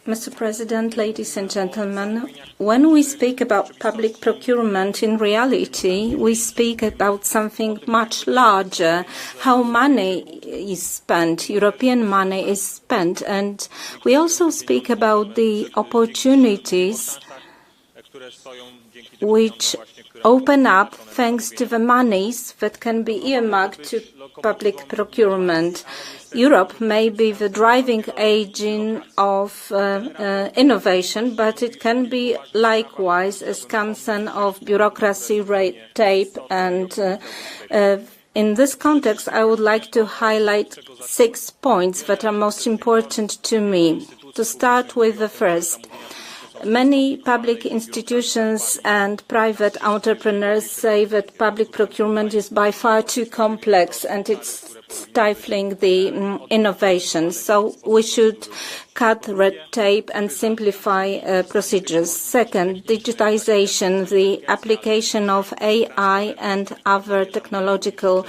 Mr. President, ladies and gentlemen, when we speak about public procurement, in reality, we speak about something much larger, how money is spent, European money is spent, and we also speak about the opportunities which open up thanks to the monies that can be earmarked to public procurement. Europe may be the driving agent of innovation, but it can be likewise a scapegoat of bureaucracy, red tape, and in this context, I would like to highlight 6 points that are most important to me. To start with the first. Many public institutions and private entrepreneurs say that public procurement is by far too complex and it's stifling the innovation. So we should cut red tape and simplify procedures. Second, digitization, the application of AI and other technological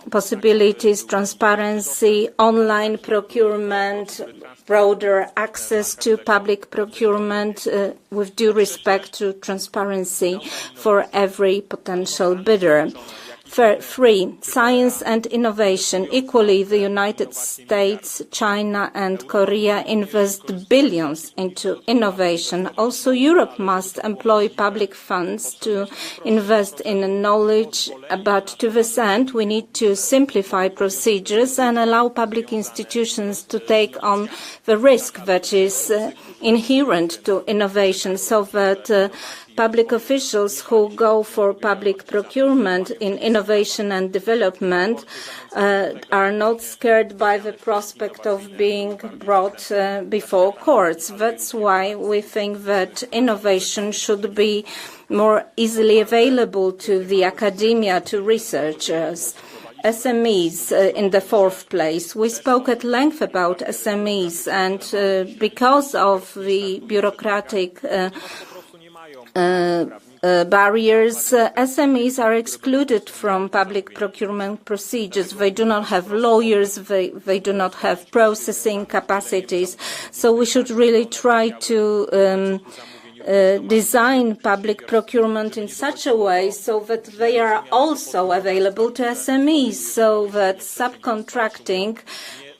possibilities, transparency, online procurement, broader access to public procurement with due respect to transparency for every potential bidder. Three, science and innovation. Equally, the United States, China and Korea invest billions into innovation. Also, Europe must employ public funds to invest in knowledge, but to this end, we need to simplify procedures and allow public institutions to take on the risk that is inherent to innovation so that public officials who go for public procurement in innovation and development are not scared by the prospect of being brought before courts. That's why we think that innovation should be more easily available to the academia, to researchers. SMEs in the fourth place. We spoke at length about SMEs, and because of the bureaucratic barriers, SMEs are excluded from public procurement procedures. They do not have lawyers, they do not have processing capacities. So we should really try to design public procurement in such a way so that they are also available to SMEs, so that subcontracting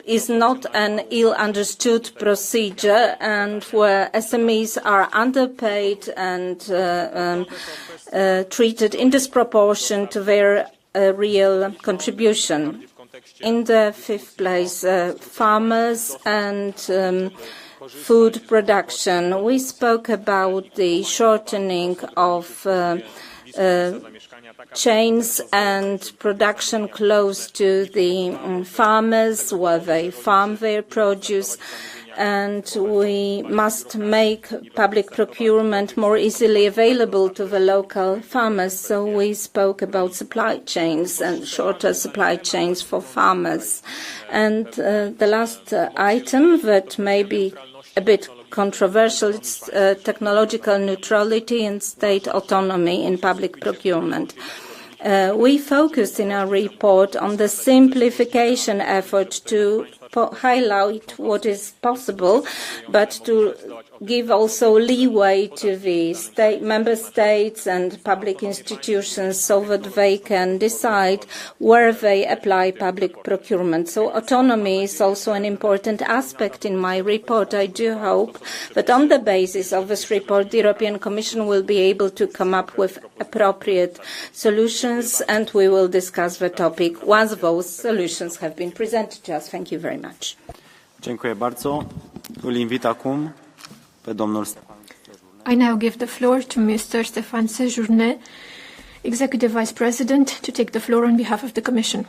is not an ill-understood procedure and where SMEs are underpaid and treated in disproportion to their real contribution. In the fifth place, farmers and food production. We spoke about the shortening of chains and production close to the farmers where they farm their produce, and we must make public procurement more easily available to the local farmers. So we spoke about supply chains and shorter supply chains for farmers. And the last item that may be a bit controversial, it's technological neutrality and state autonomy in public procurement. We focused in our report on the simplification effort to highlight what is possible, but to give also leeway to the member states and public institutions so that they can decide where they apply public procurement. So autonomy is also an important aspect in my report. I do hope that on the basis of this report, the European Commission will be able to come up with appropriate solutions, and we will discuss the topic once those solutions have been presented to us. Thank you very much. Dziękuję bardzo. Îl invit acum pe domnul Stefan. I now give the floor to Mr. Stéphane Séjourné, Executive Vice President, to take the floor on behalf of the Commission.